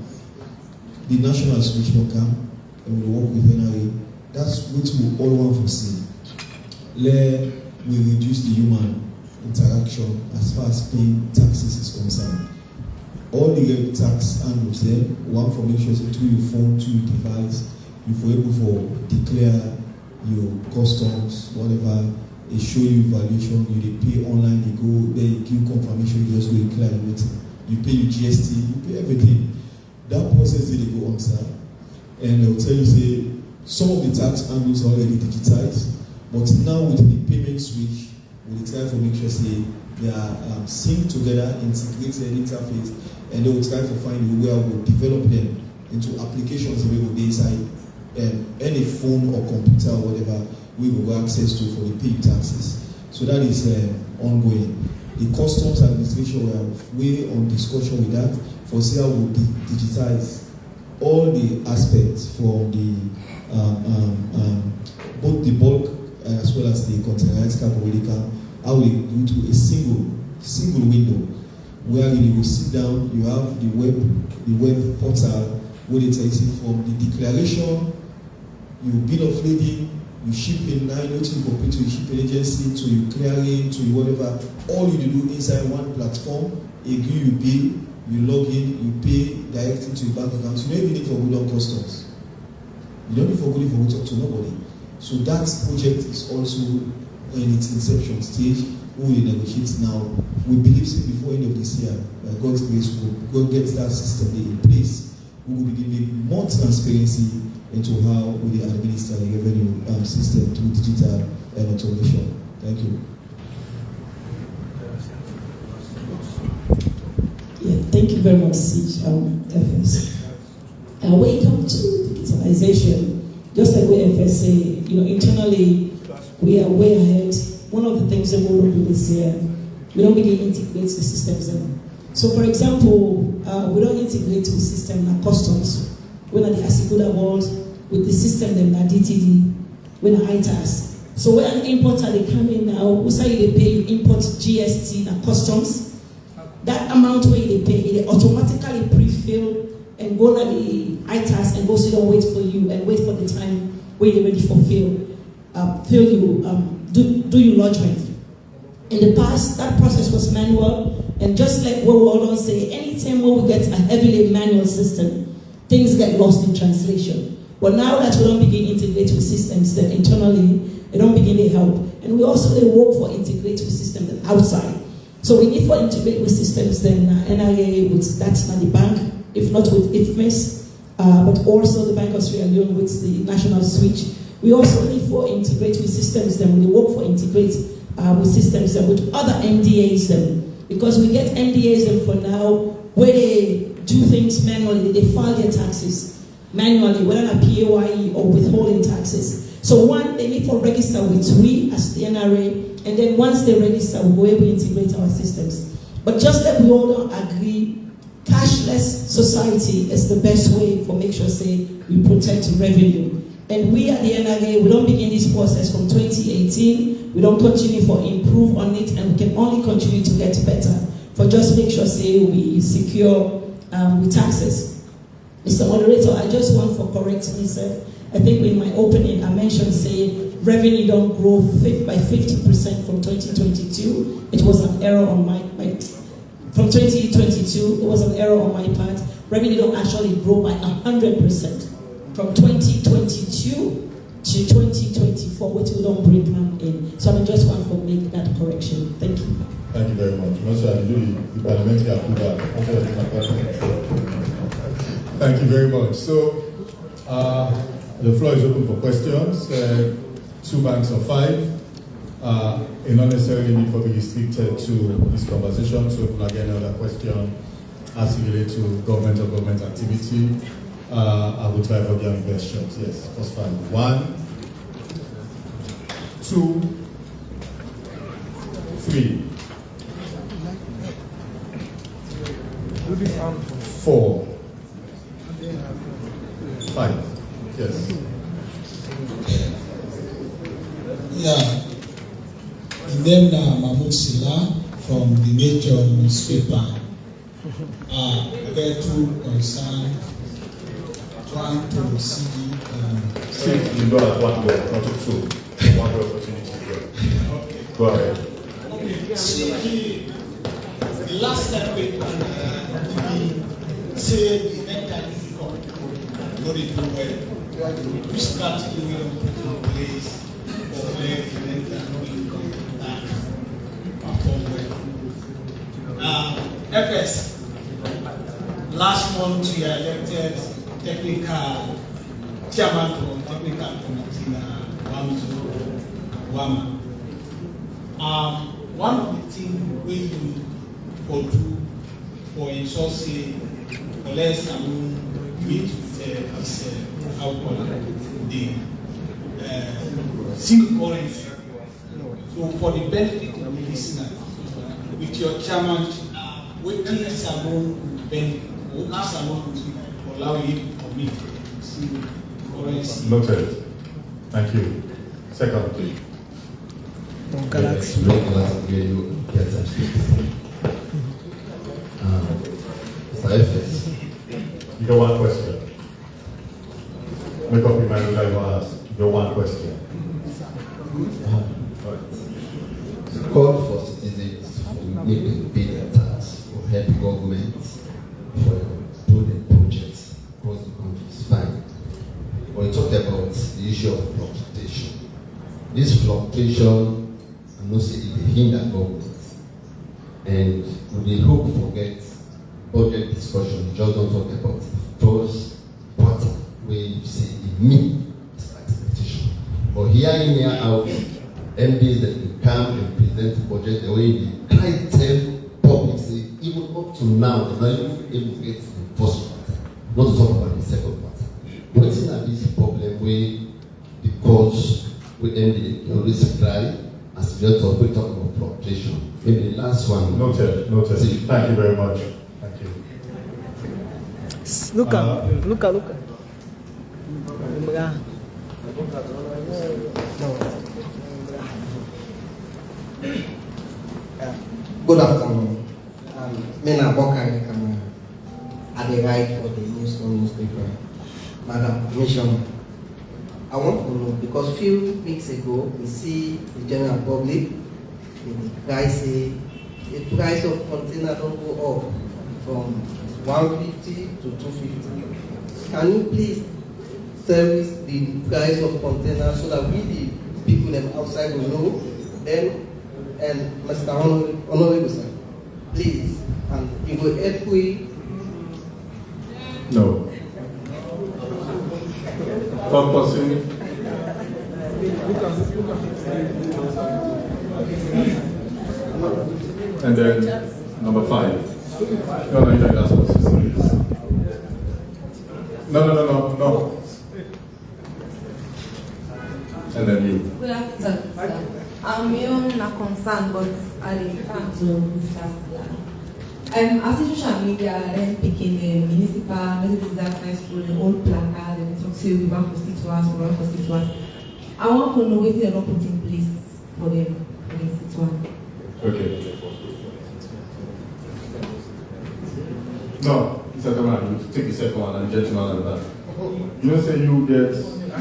B: the national switch will come and we work with NRA. That's what we all want to see. Let we reduce the human interaction as far as paying taxes is concerned. All the tax handles them, one for make sure so through your phone, through your device, you're able to declare your customs, whatever, they show you valuation, you pay online, they go, they give confirmation, you just go and clear everything. You pay your GST, you pay everything. That process they go on, sir. And they'll tell you, say, some of the tax handles are already digitized, but now with the payment switch, we try to make sure say they are synced together, integrated interface, and they will try to find a way we will develop them into applications that we will inside any phone or computer or whatever we will go access to for the paid taxes. So that is ongoing. The customs administration we are way on discussion with that for see how we will digitize all the aspects from the both the bulk as well as the containerized cargo, how we do to a single window where you will sit down, you have the web portal where they tell you from the declaration, you bill of lading, you ship in line, nothing for pay to your shipping agency, to your clearing, to your whatever, all you do inside one platform, agree you bill, you log in, you pay directly to your bank account. You don't even need for good on customs. You don't need for good for talk to nobody. So that project is also in its inception stage. We will negotiate now. We believe before end of this year, by God's grace, we will go get that system in place. We will be giving more transparency into how we administer the revenue system through digital and automation. Thank you.
C: Yeah, thank you very much, Sig, FS. When it comes to digitalization, just like what FS say, internally we are way ahead. One of the things that we will do this year, we don't really integrate the systems in. So, for example, we don't integrate with system like customs. We're not the Asikuda world with the system them like DTD, we're not ITAS. So when an importer they come in now, we say they pay you import GST and customs. That amount where they pay, they automatically pre-fill and go to the ITAS and go sit and wait for you and wait for the time where you're ready for do your lodgement. In the past, that process was manual, and just like what we all say, anytime when we get a heavily manual system, things get lost in translation. But now that we don't begin to integrate with systems that internally, they don't begin to help. And we also work for integrate with systems outside. So we need for integrate with systems then NIA, that's not the bank, if not with IFMIS, but also the Bank of Sierra Leone with the national switch. We also need for integrate with systems then, we work for integrate with systems then with other NDAs then, because we get NDAs then for now where they do things manually, they file their taxes manually, whether not PAYE or withholding taxes. So one, they need to register with we as the NRA, and then once they register, we will integrate our systems. But just that we all don't agree, cashless society is the best way for make sure say we protect revenue. And we at the NRA, we don't begin this process from 2018. We don't continue for improve on it, and we can only continue to get better for just make sure say we secure with taxes. Mr. Moderator, I just want for correcting myself. I think in my opening I mentioned say revenue don't grow by 50% from 2022. It was an error on my from 2022. It was an error on my part. Revenue don't actually grow by 100% from 2022 to 2024, which we don't bring in. So I just want to make that correction. Thank you.
A: Thank you very much. Monsieur, the parliamentary approval. Thank you very much. So, the floor is open for questions. 2 banks of 5. It not necessarily need to be restricted to this conversation. So, if you get another question as it relates to government or government activity, I will try for the questions. Yes, first 5. 1, 2, 3.
E: Yeah. The name now Mahmoud Silla from the Nature newspaper. I get two concerns. One to see.
A: See, you go at one go, not two. One opportunity to go.
E: Okay.
A: Go ahead.
E: Okay. See, the last time we said the entire difficult, not it do well. We started doing put in place for where the entire difficult and perform well. FS, last month we elected technical chairman from technical committee Wama. One of the things we do for ensure say unless I meet with this outcome the single currency. So for the benefit of the listener, with your chairman, what is among benefit? What is among allow you to commit single currency?
A: Noted. Thank you. Second, please.
F: Mr. FS.
A: You got one question. Make up your mind what I want to ask. You got one question.
F: It's called for citizens to make them pay their tax or help government for building projects across the country. It's fine. But we talked about the issue of fluctuation. This fluctuation, I know say it hinder government. And we hope to forget budget discussion, just don't talk about first quarter where you say it meet expectation. But here in here out, MDs that will come and present the budget the way they try to tell public, say, even up to now, they're not even able to get the first quarter, not to talk about the second quarter. What's in this problem where because with MD, they always cry as a result of we talk about fluctuation. Maybe the last one.
A: Noted. Thank you very much. Thank you.
G: Luca.
H: Good afternoon. Mena Bokari at the right for the newspaper. Madam Commissioner, I want to know because few weeks ago we see the general public the price of container don't go up from 150 to 250. Can you please service the price of container so that we the people them outside will know? Then and Mr. Honorable sir, please, and you will help we.
A: No. Third person. And then number 5. No, you can ask us. No. And then you.
I: Good afternoon, sir. I'm not concerned, but I refer to Mr. Silla. As social media, then picking the municipal, medical disaster school, the old placard, and talk to we want constituents. I want to know what they are not put in place for them constituents.
A: Okay. No, second one. You take the second one and gentleman and that. You don't say you get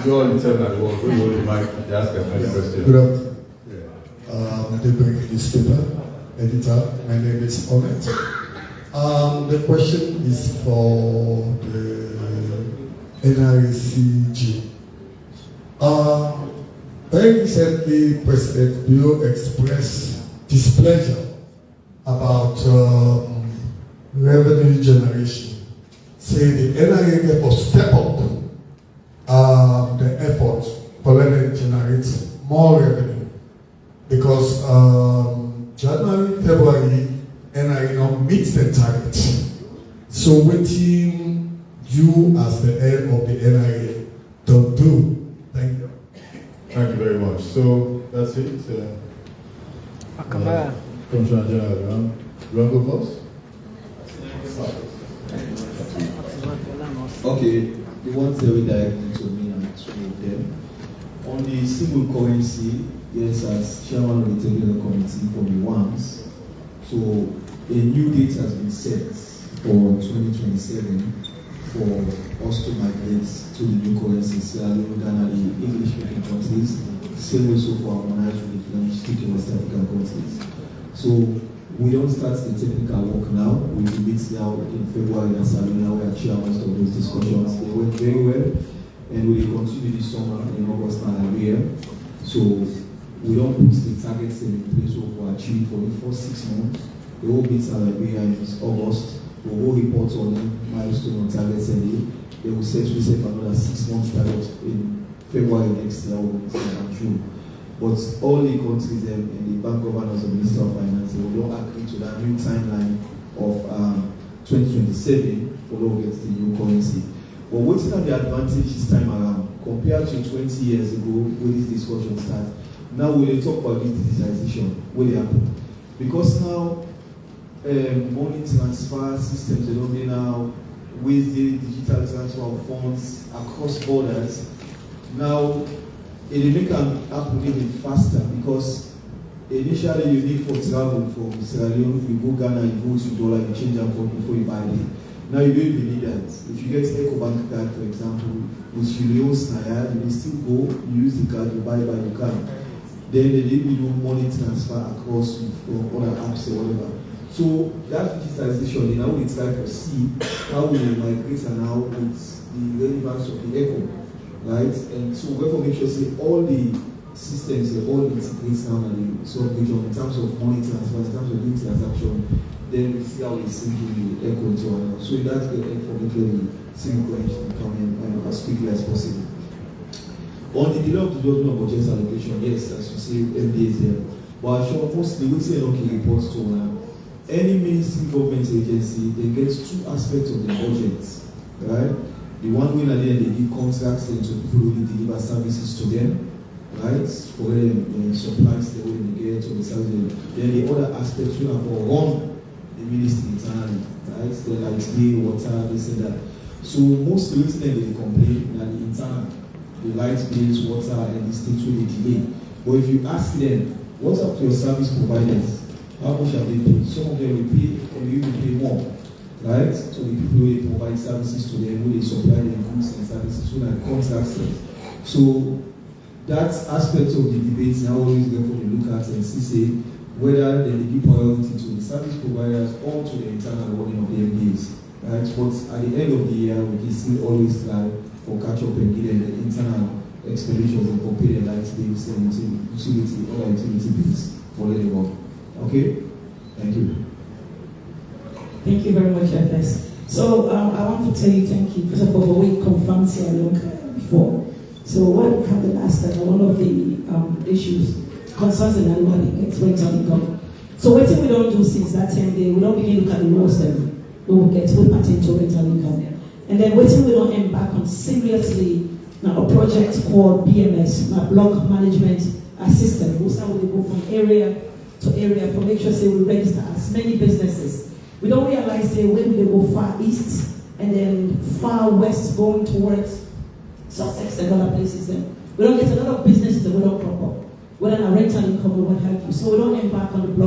A: your internal work. We hold the mic. They ask a question.
J: Good afternoon. The Break newspaper editor. My name is Onet. The question is for the NRCG. Very recently, President Bureau expressed displeasure about revenue generation. Say the NRA will step up the effort for letting generate more revenue. Because January, February, NRA not meet the target. So waiting you as the head of the NRA don't do. Thank you.
A: Thank you very much. So that's it. Commissioner General, you want to go first?
B: Okay, the ones that we directly to me and two of them. On the single currency, yes, as chairman of the technical committee for the WAMS, so a new date has been set for 2027 for us to migrate to the new currency, Sierra Leone, Ghana, the English-speaking countries, same way so for harmonized with the French-speaking West African countries. So we don't start the technical work now. We meet now in February in Salona. We are chairmen of those discussions. They went very well, and we will continue this summer in August and Nigeria. So we don't put the targets in place for achieve for the first 6 months. The whole meet in Nigeria in August. We will report on milestone on targets and they will set reset for another 6 months target in February next year and June. But all the countries and the bank governors and Minister of Finance will not agree to that new timeline of 2027 for to get the new currency. But what's not the advantage this time around compared to 20 years ago when this discussion started? Now we will talk about this digitization, what happen. Because now money transfer systems are only now with the digital transfer of funds across borders. Now it will make them happen even faster because initially you need for travel from Sierra Leone, if you go Ghana, you go to dollar, you change them before you buy it. Now you don't even need that. If you get EcoBank card, for example, with your Snaya, you will still go, you use the card, you buy by the card. Then they need you money transfer across from other apps or whatever. So that digitization, now we try to see how we migrate and how with the relevance of the echo. Right, and so we have to make sure say all the systems they all integrate now and the region in terms of money transfer, in terms of the transaction, then we see how we simply echo into another. So that can information synchronized and coming as quickly as possible. On the delay of the development of budget allocation, yes, as you say, MD is there. But I sure mostly we say okay reports to any ministry government agency, they get 2 aspects of the budget, right? The one way that they give contracts to people who deliver services to them, right? For them, supplies the way they get to the service. Then the other aspects we have for run the ministry internally, right? The light bill, water, this and that. So most of the they complain that the internal, the light bills, water, and the state will delay. But if you ask them, what are your service providers? How much have they paid? Some of them will pay, and you will pay more. Right? So the people who provide services to them, who they supply their goods and services, who are contracts. So that aspect of the debate now always therefore you look at and see whether they give priority to the service providers or to the internal running of the MDAs. Right? But at the end of the year, we can still always try for catch up and get the internal expenditures and for pay the light bills and utility, other utility bills for the work. Okay? Thank you.
C: Thank you very much, FS. So I want to tell you thank you. First of all, we confirmed Sierra Leone before. So what happened last time, one of the issues concerns the annual rental income. So what we don't do since that time, we don't begin to look at the laws then we will get to pertain to rental income. And then waiting we don't embark on seriously now a project called BMS, Block Management System. We'll start with go from area to area for make sure say we register as many businesses. We don't realize that when we go far east and then far west going towards Sussex and other places, then we don't get a lot of businesses that we don't crop up. Whether a rental income or what have you. So we don't embark on the block